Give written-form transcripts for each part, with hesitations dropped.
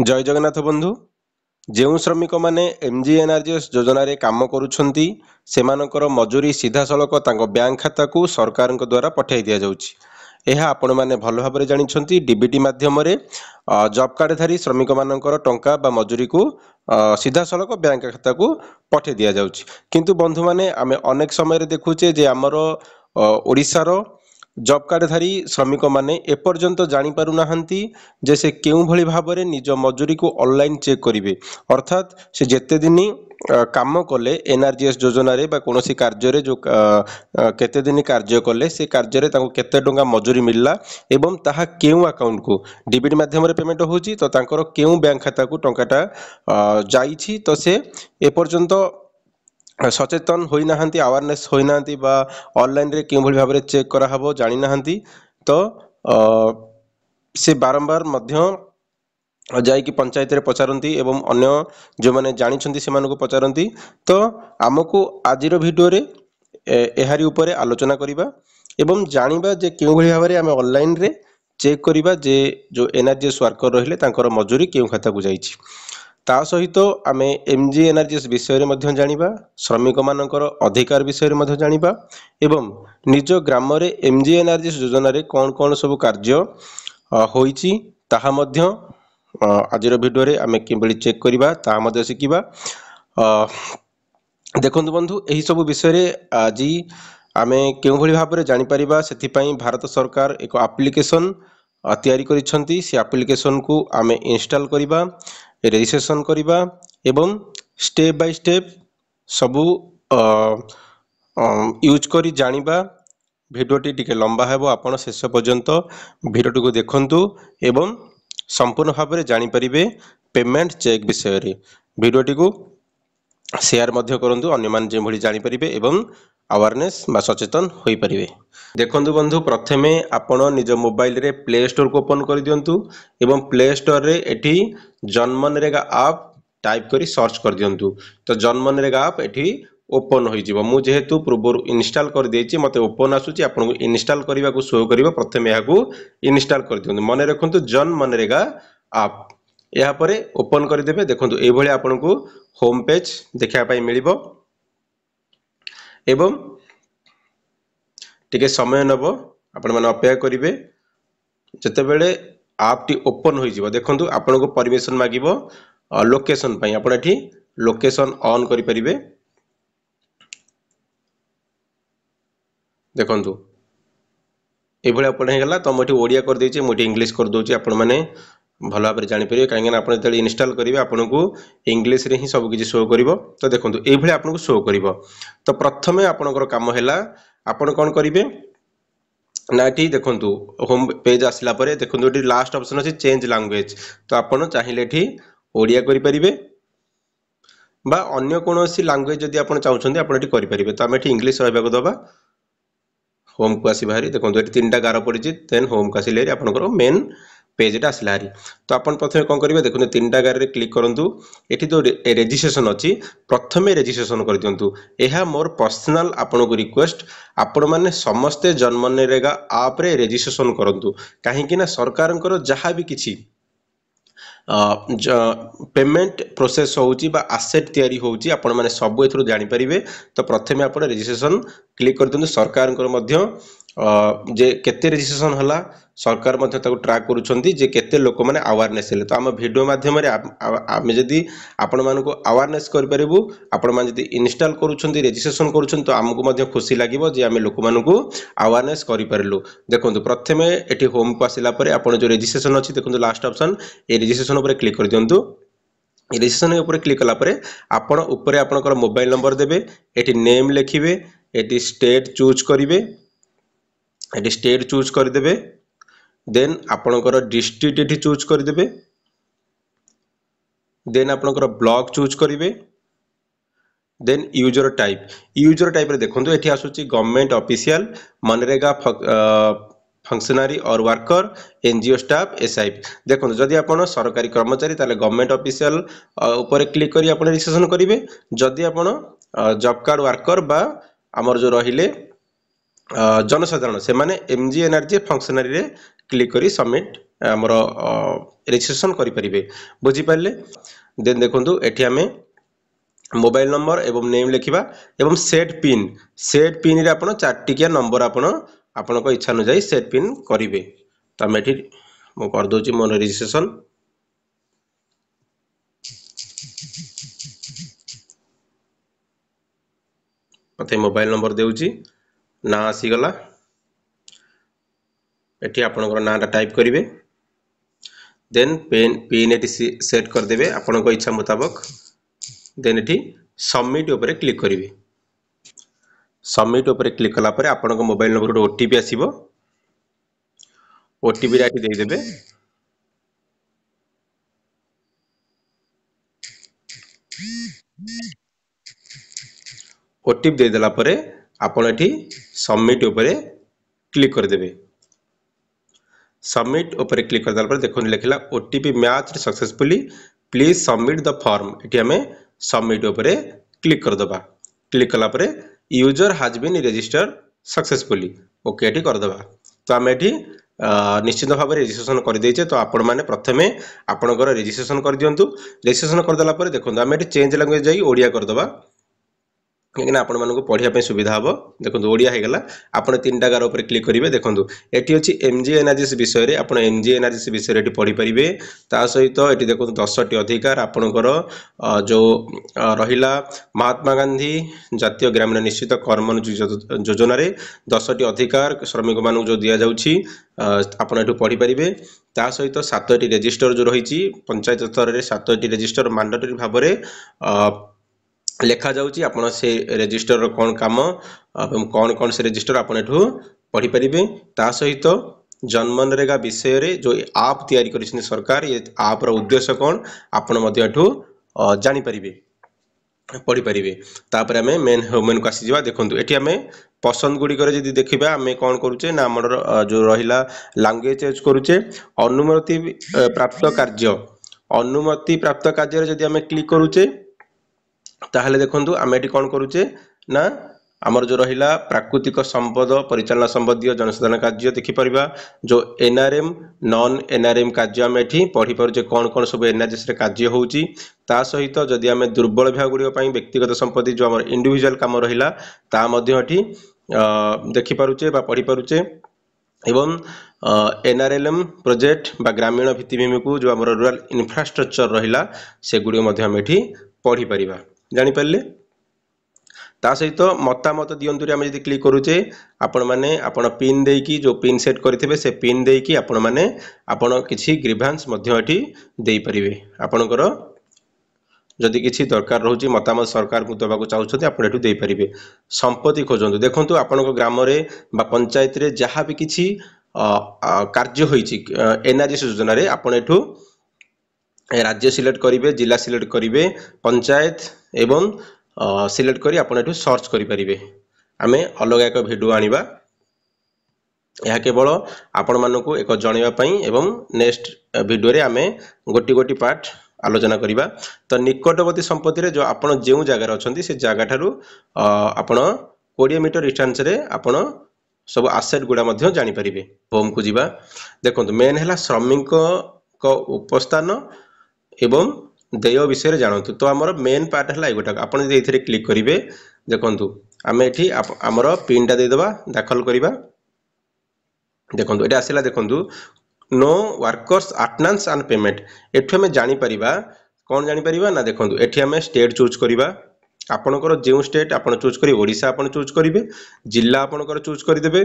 जय जगन्नाथ बंधु जो श्रमिक मैंने एमजीएनआरजीएस योजना रे काम करुछंती सेमानकर मजूरी सीधा सड़क बैंक खाता को सरकार द्वारा पठाई दि जाउछि। यह आपण मैंने भल भाव जानी डीबीटी माध्यम जॉब कार्डधारी श्रमिक मानकर टंका बा मजूरी को सीधा सड़क बैंक खाता को पठाई दि जाउछि। किंतु बंधु माने आमे अनेक समय देखुचे जे आमर ओडिशार जॉब कार्डधारी श्रमिक माने एपर्यंत जानी पारु नाहंती जे से केउ भली भाबरे निज मजूरी को ऑनलाइन चेक करिवे, अर्थात से जेते दिन काम कले एनआरजीएस योजना रे बा कोनोसी कार्य रे जो केते दिन कार्य कले से कार्य रे ताको केते टंका मजूरी मिलला एवं ताहा केउ अकाउंट को डीबीटी माध्यम रे पेमेंट होची तो तांकर केउ बैंक खाता को टंकाटा जाईछि तो से एपर्यंत सचेतन होई नाहंती, अवेयरनेस होई नाहंती बा ऑनलाइन रे केउ भली भाबरे चेक करा हबो जानि नाहंती। तो से बारंबार मध्य जाइकी पंचायत रे पचारंती एवं अन्य जो माने जानिछंती से मानको पचारंती। तो हमको आजिर वीडियो रे एहारी ऊपर आलोचना करिबा एवं जानिबा जे केउ भली भाबरे हम ऑनलाइन रे चेक करिबा जे जो एनआरजीएस वर्कर रहिले तांकर मजूरी केउ खाता को जाईछि। ता सहित आमे एमजीएनआरजीएस विषय मध्ये जानिबा, श्रमिक मानकर अधिकार विषय मध्ये जानिबा एवं निज ग्राम रे एमजीएनआरजीएस योजना रे कोन कोन सब कार्य होईछि ताहा मध्ये आजिर वीडियो रे आमे किबळी चेक करिबा ताहा मध्ये शिकिबा। देखंतु बंधु एही सब विषय रे आज आमे केउ भली भाबरे जानि परिबा सेथि पई भारत सरकार एक एप्लिकेशन तैयारी करिसंती। से एप्लिकेशन को आमे इंस्टॉल करिबा, रजिस्ट्रेशन करिबा एवं स्टेप बाय स्टेप सबु यूज करी जानिबा। भिडियोटी टिके लंबा हेबो, आपण शेष पर्यंत भिडियोटी को देखंतु एवं संपूर्ण भाव में जानि परिबे पेमेंट चेक विषय रे। भिडियोटी को शेयर मध्य करंतु अन्य मान जे भली जानि परिबे एवं अवेयरनेस बा सचेतन होई परिबे। देखंतु बंधु प्रथमे आपण निज मोबाइल रे प्ले स्टोर को ओपन कर दियंतु एवं प्ले स्टोर रे एठी जन्मनरेगा ऐप टाइप करी सर्च कर दियंतु। तो जन्मनरेगा ऐप एठी ओपन होई जिवो। मु जेहेतु पूर्व इंस्टॉल कर देछि मते ओपन आसुची, आपन को इंस्टॉल करबा को शो करिवो। प्रथमे या को इंस्टॉल कर दियंतु। मने रखंतु जन्मनरेगा ऐप या परे ओपन कर देबे। देखंतु ए भली आपन को होम पेज देखा पाई मिलिबो एवं टिके समय नबो, आपण माने अपेक्षा करिवे। जते बेले ऐप टी ओपन होई जिवो देखंतु आपण को परमिशन मागिबो लोकेशन पई। आपण एठी लोकेशन ऑन करि परिबे। देखंतु ए भली आपण हे गला। तो मोठी ओडिया कर देछि, मोठी इंग्लिश कर दोछि। आपण माने भल भाव जानि परिबे काहेकि आपण जते इंस्टॉल करिवे आपण को इंग्लिश रे ही सब किछि शो करिवो। तो देखंतु ए भली आपण को शो करिवो। तो प्रथमे आपनकर काम हैला आपण कोन करिवे ना एठी देखंतु होम पेज आसला परे देखंतु एठी लास्ट ऑप्शन अछि चेंज लैंग्वेज। तो आपण चाहिले एठी ओडिया करि परिबे बा अन्य कोनोसी लैंग्वेज जदि आपण चाहुछन्ती आपण एठी करि परिबे। तो हम एठी इंग्लिश रहबा को दबा, होम को आसी बाहरी। देखंतु एठी तीनटा गार पडिछि, देन होम को आसिले आपनकर मेन पेज आसला हारी। तो आपण प्रथमे कोन करिवे देखंतु तीनटा गार रे क्लिक करंतु। एठी जो रजिस्ट्रेशन अछि प्रथमे रजिस्ट्रेशन कर दियंतु। एहा मोर पर्सनल आपण को रिक्वेस्ट, आपण माने समस्त जन्मनरेगा ऐप रे रजिस्ट्रेशन करंतु। काहे कि ना सरकारनकर जहा भी किछि पेमेंट प्रोसेस होउची बा एसेट तयारी होउची आपण माने सब एथरो जानि परिबे। तो प्रथमे आपण रजिस्ट्रेशन क्लिक कर दियंतु। सरकारनकर मध्य जे केते रजिस्ट्रेशन हला सरकार मध्य ताको ट्रैक करूछंती जे केते लोक माने अवेयरनेस हेले। तो हम वीडियो माध्यम रे आमे जदी आपण मानको को अवेयरनेस कर परिबु, आपण मान जदी इंस्टॉल करूछंती रजिस्ट्रेशन करूछंती तो हमको मध्य खुशी लागिवो जे आमे लोक मानको अवेयरनेस करि परलु। देखंतु प्रथमे एठी होम को आसिला परे आपण जो रजिस्ट्रेशन अछि देखंतु लास्ट ऑप्शन ए रजिस्ट्रेशन ऊपर क्लिक कर दियंतु। रजिस्ट्रेशन ऊपर क्लिक कला परे आपण ऊपर आपनकर मोबाइल नंबर देबे, एठी नेम लिखिबे, एठी स्टेट चूज करिवे, एठी स्टेट चूज कर देबे। देन आपनकर डिस्ट्रिक्ट एठी चूज कर देबे। देन आपनकर ब्लॉक चूज करिवे। देन यूजर टाइप रे देखंतु एठी आसुची गवर्नमेंट ऑफिशियल, मनरेगा फंक्शनरी और वर्कर, एनजीओ स्टाफ, एसआईपी। देखो जदि आपण सरकारी कर्मचारी ताले गवर्नमेंट ऑफिशियल ऊपर क्लिक करी आपण रजिस्ट्रेशन करिवे। जदि आपण जॉब कार्ड वर्कर बा हमर जो रहिले जनसाधारण से माने एमजीएनआरजे फंक्शनारी रे क्लिक करी सबमिट हमर रजिस्ट्रेशन करि परिबे बुझी पाले। देन देखंतु एठी हमें मोबाइल नंबर एवं नेम लिखिबा एवं सेट पिन रे आपण 4 टिकिया नंबर आपण को इच्छा अनुसार सेट पिन करिवे। तो हम एठी मो कर दोची मोर रजिस्ट्रेशन मते मोबाइल नंबर देउची ना आसी गला एठी आपनकर नाटा टाइप करिवे देन पिन एठी सेट कर देबे आपण को इच्छा मुताबिक देन एठी सबमिट ऊपर क्लिक करिवे। सबमिट ऊपर क्लिक कला परे आपण को मोबाइल नंबर ओटीपी आसीबो ओटीपी राठी दे देबे ओटीपी दे देला परे आपण एठी सबमिट ऊपर क्लिक कर देबे। सबमिट ऊपर क्लिक कर देला परे देखो लिखला OTP match successfully please submit the form एठी हमें सबमिट ऊपर क्लिक कर दबा। क्लिक कला परे user has been registered successfully okay एठी कर दबा। तो हम एठी निश्चित भाव रजिस्ट्रेशन कर देचे। तो आपण माने प्रथमे आपनकर रजिस्ट्रेशन कर दियंतु। रजिस्ट्रेशन कर देला परे देखो हम एठी चेंज लैंग्वेज जाई ओडिया कर दबा कहीं आपण मानक पढ़ाई सुविधा हम देखो ओडिया हो गला। आपड़ 3टा गार उपर क्लिक करेंगे देखो ये अच्छी एमजीएनआरजे विषय में आप एमजीएनआरजे विषय में पढ़ी पारे। ता सहित ये देखो 10टी अधिकार आपणकर जो रहा महात्मा गांधी जातीय ग्रामीण निश्चित कर्मयोगी योजन 10टी अधिकार श्रमिक मानक जो दि जाऊँगी आप पढ़ी पारे। ता सहित 7टी रजिस्टर जो रही पंचायत स्तर में 7टी रजिस्टर मैंडेटरी भाव में लिखा जाउची आपण से रजिस्टर कौन काम कौन कौन से रजिस्टर आपण एठू पढ़ी पारे। ता सहित जन्मनरेगा विषय रे जो आप तैयारी करिसनि सरकार ये आप रो उद्देश्य कौन आपण मध्य एठू जानि परिबे पढ़ी पारे। तापर हमें मेन होम को आसी जिवा देखंतु एठी हमें पसंद गुडी करे जदी देखिबा हमें कौन करूचे ना हमर जो रहिला लैंग्वेज यूज करूचे अनुमति प्राप्त कार्य जदी हमें क्लिक करूचे ताहले देखंतु आमे एठी कोन करूचे ना हमर जो रहिला प्राकृतिक संपद परिचालना संबंधी जनसाधारण कार्य देखि परिबा जो एनआरएम नॉन एनआरएम कार्य आमे एठी पढ़ी पारुचे कौन कौन सब एनआरएस रे कार्य होउची। ता सहित जदि आमे दुर्बल विभाग गुडी पई व्यक्तिगत संपत्ति जो हमर इंडिविजुअल काम रहिला ता मध्य एठी देखि पारुचे बा पढ़ी पारुचे एवं एनआरएलएम प्रोजेक्ट बा ग्रामीण भित्तिभूमि को जो हमर रूरल इंफ्रास्ट्रक्चर रहिला से गुडी मध्य हम एठी पढ़ी परिबा जानि पारले। ता सहित मतामत दियंतु रे हम जदि क्लिक करूचे आपण माने आपण पिन देकी जो पिन सेट करथिबे से पिन देकी आपण माने आपण किछि ग्रीवांस मध्य एठी देई परिबे। आपणकर जदि किछि दरकार रहउची मतामत सरकार को दबाको चाहउछथि आपण एठु देई परिबे। संपत्ति खोजंतु देखंतु आपणको ग्राम रे बा पंचायत रे जहा भी किछि कार्य होईची एनआरजी योजना रे आपण एठु राज्य सिलेक्ट करिवे जिला सिलेक्ट करिवे पंचायत एवं सिलेक्ट करी आपण एठु सर्च करि परिबे। आमे अलग एक वीडियो आनिबा यह केवल आपण मानकु एक जणैबा पई एवं नेक्स्ट वीडियो रे आमे गोटी गोटी पार्ट आलोचना करिबा। तो निकटवर्ती संपत्ति रे जो आपण जेउ जगह अछंती से जगह ठारू आपण 20 मीटर डिस्टेंस रे आपण सब एसेट गुडा मध्य जानि परिबे। होम को जिबा देखंतु मेन हैला श्रमिक को उपस्थान एवं देय विषय जानतु। तो आमर मेन पार्ट है गोटा आपन जे इथरे क्लिक करिवे देखंतु आमे एठी आमर पिन टा दे देबा दाखल करिबा देखंतु एटा आसिला देखंतु नो वर्कर्स अटेंडेंस एंड पेमेंट एठु हमें जानि परिबा कोन जानि परिबा ना देखंतु एठी हमें स्टेट चूज करिबा आपनकर जेउ स्टेट आपन चूज करी ओडिसा आपन चूज करिवे जिल्ला आपनकर चूज करि देबे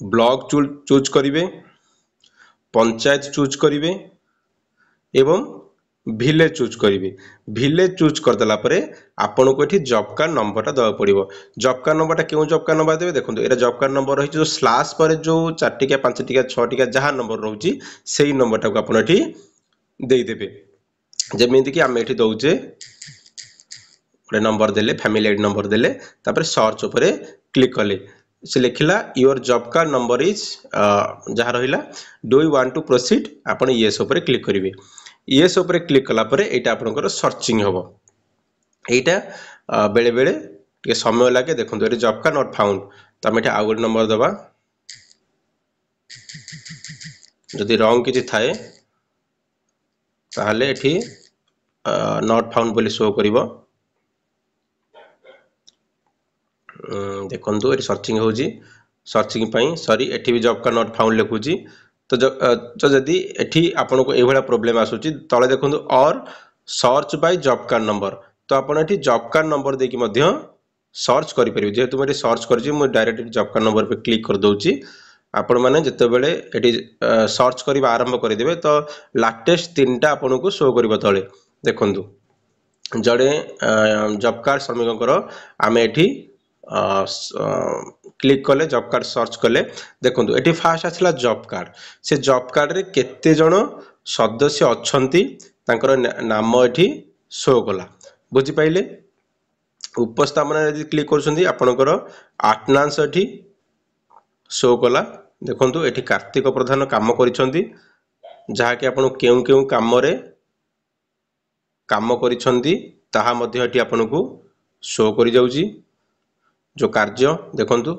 ब्लॉक चूज करिवे पंचायत चूज करिवे एवं विलेज चूज करिवे। विलेज चूज कर देला परे आपन को एठी जॉब कार्ड नंबर दवा पड़िबो। जॉब कार्ड नंबर क्यों जॉब कार्ड नंबर देबे देखंतु एरा जॉब कार्ड नंबर रही जो स्लैश पर जो 4 टिका 5 टिका 6 टिका जहां नंबर रहउची सेही नंबर टाको आपन एठी देई देबे। जेमिति कि हम एठी दउचे गोटे नंबर देले फैमिली आईडी नंबर देले तापर सर्च ऊपर क्लिक कले से लिखला your job card number is जहाँ रहिला do you want to proceed आपण येस ऊपर क्लिक करिवे। येस ऊपर क्लिक कला परे एटा आपनकर सर्चिंग हबो। एटा बेले बेले टे समय लगे देखो ये जॉब कार्ड नॉट फाउंड तो आम आउ गोटे नंबर दबा जदि रंग किसी थाए ताहले एठी नॉट फाउंड बोली शो करिवो देखंतु एठी सर्चिंग होजी सर्चिंग पई सॉरी एठी भी जॉब कार्ड नॉट फाउंड लिखुची तो जदि एठी आपन को एभला प्रॉब्लम आसुची तळे देखंतु और search by job card number तो आपन एठी जॉब कार्ड नंबर देकी मध्य सर्च करि परिबे जेतु मैं सर्च करजी मैं डायरेक्ट जॉब कार्ड नंबर पे क्लिक कर दोची आपण माने जते बेले एठी सर्च करिबा आरंभ करि देबे तो लेटेस्ट तीनटा आपन को शो करिबो तळे देखंतु जड़े जॉब कार्ड श्रमिकंकर आमे एठी क्लिक कले जॉब कार्ड सर्च कले देखंतु एठी फास्ट आछला जॉब कार्ड से जॉब कार्ड रे केते जण सदस्य अछंती तांकर नाम एठी शो कला बुझी पाइले उपस्थापन यदि क्लिक करछंती आपनकर अटेंडेंस एठी शो कला देखंतु एठी कार्तिक प्रधान काम करिसंती जहा कि आपन केउ केउ काम रे काम करिसंती ताहा मध्ये एठी आपन को शो करि जाउची जो कार्य देखंतु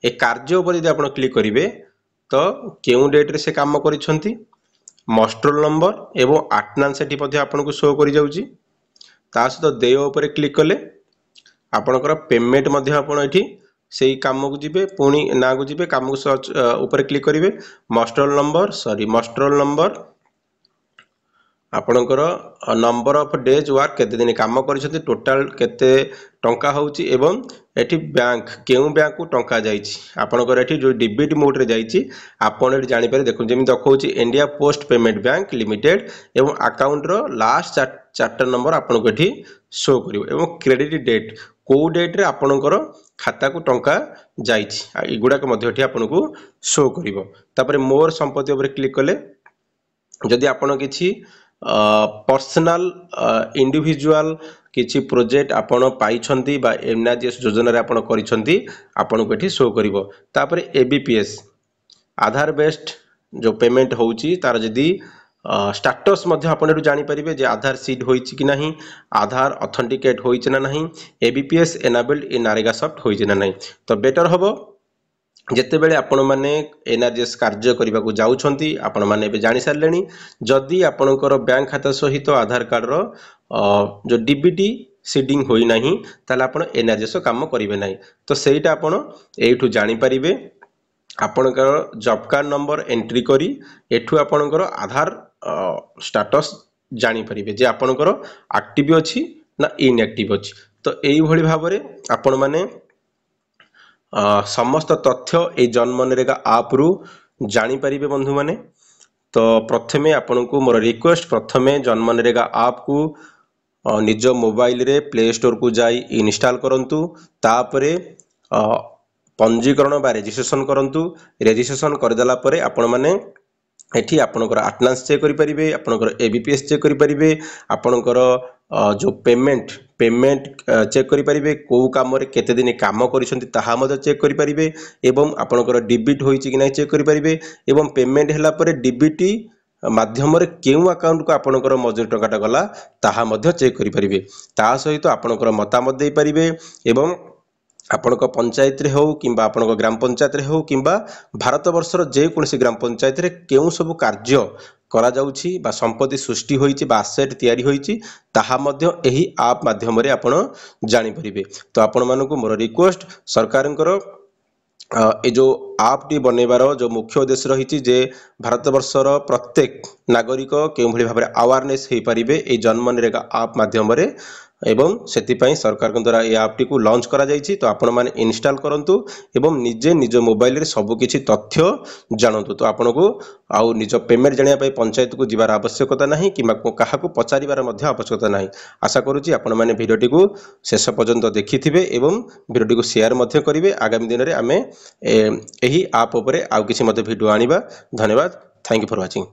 ए कार्य ऊपर यदि आपन क्लिक करिवे तो केउ डेट रे से काम करिसंती मस्ट रोल नंबर एवं अटेंडेंस एठी मध्ये आपन को शो करि जाउची ता सहित देय ऊपर क्लिक कले आपनकर पेमेंट मध्ये आपन एठी सेही काम को जिबे पुणी ना को जिबे काम को सर्च ऊपर क्लिक करिवे मस्ट रोल नंबर आपनकर नंबर ऑफ डेज वर्क केते दिन काम करिसंती टोटल केते टंका होउची एवं एठी बैंक केउ बैंक को टंका जाईची आपनकर एठी जो डेबिट मोड रे जाईची आपन एठी जानि पारे देखु जेमि दखौची India post payment bank limited एवं अकाउंट रो लास्ट चार्टर नंबर आपन को एठी शो करिवो एवं क्रेडिट डेट को डेट रे आपनकर खाता को टंका जाईची एगुडा के मध्ये एठी आपन को शो करिवो तापरे मोर संपत्ति ऊपर क्लिक कले जदि आपन किछि पर्सनल इंडिविजुअल किछि प्रोजेक्ट आपण पाइछंती बा एनआरजीएस योजना रे आपण करिछंती आपण को एठी शो करिवो तापरे एबीपीएस आधार बेस्ड जो पेमेंट होउची तार जदी स्टेटस मध्ये आपण एठु जानि परिबे जे आधार सीड होइची कि नाही आधार ऑथेंटिकेट होइची ना नाही एबीपीएस एनेबल्ड इन नारेगा सॉफ्ट होइची ना नाही तो बेटर हबो जेते बेले आपण माने एनआरजीएस कार्य करबा को जाउछंती आपण माने बे जानि सारलेनी जदी आपणकर बैंक खाता सहित आधार कार्ड रो जो डीबीटी सीडिंग होई नाही ताले आपण एनआरजीएस काम करिवे नाही तो सेइटा आपण एठु जानि परिबे आपणकर जॉब कार्ड नंबर एंट्री करी एठु आपणकर आधार स्टेटस जानि परिबे जे आपणकर एक्टिव अछि ना इनएक्टिव अछि तो एई भली भाबरे आपण माने समस्त तथ्य ए जन्मनरेगा आप रु जानि परिबे बंधु माने तो प्रथमे आपन को मोर रिक्वेस्ट प्रथमे जन्मनरेगा आप को निज मोबाइल रे प्ले स्टोर को जाई इंस्टॉल करंतु तापरे पंजीकरण बा रजिस्ट्रेशन करंतु रजिस्ट्रेशन कर देला परे आपण माने एठी आपनकर अटेंडेंस चेक करि परिबे आपनकर एबीपीएस चेक करि परिबे आपनकर जो पेमेंट चेक करि परिबे को काम रे केते दिन काम करिसंती ताहा मदे चेक करि परिबे एवं आपनकर डेबिट होइची कि नै चेक करि परिबे एवं पेमेंट हैला परे डीबीटी माध्यम रे केउ अकाउंट को आपनकर मजूर टकाटा गला ताहा मदे चेक करि परिबे ता सहित आपनकर मतामत देई परिबे एवं आपनक पंचायत रे हो किंबा आपनक ग्राम पंचायत रे हो किंबा भारत वर्षर जे कोनसी ग्राम पंचायत रे केउ सब कार्य करा जाउछि बा संपत्ति सृष्टि होइछि बा एसेट तयारी होइछि ताहा मध्य एही ऐप माध्यम रे आपण जानि परिबे तो आपण मानको मोर रिक्वेस्ट सरकारनकर ए जो ऐप टी बनेबार जो मुख्य उद्देश्य रही जे भारत वर्षर प्रत्येक नागरिक केउ भली भाबरे अवेयरनेस हे परिबे ए जन्मनरेगा ऐप माध्यम रे एवं सेतिपाई सरकार द्वारा ए ऐप टी को लॉन्च करा जाइछि तो आपण माने इंस्टॉल करंतु एवं निजे निज मोबाइल रे सब किछि तथ्य जानंतु तो आपण को आउ निज पेमेंट जानिया पई पंचायत को जिबार आवश्यकता नाही किमा काहा को पचारिबार मध्ये आवश्यकता नाही आशा करूछि आपण माने भिडियोटी को शेष पर्यंत देखिथिबे एवं भिडियोटी को शेयर मध्ये करिवे आगामी दिन रे आमे एही ऐप ऊपर आउ किछि मध्ये भिडियो आनिबा धन्यवाद थैंक यू फॉर वाचिंग।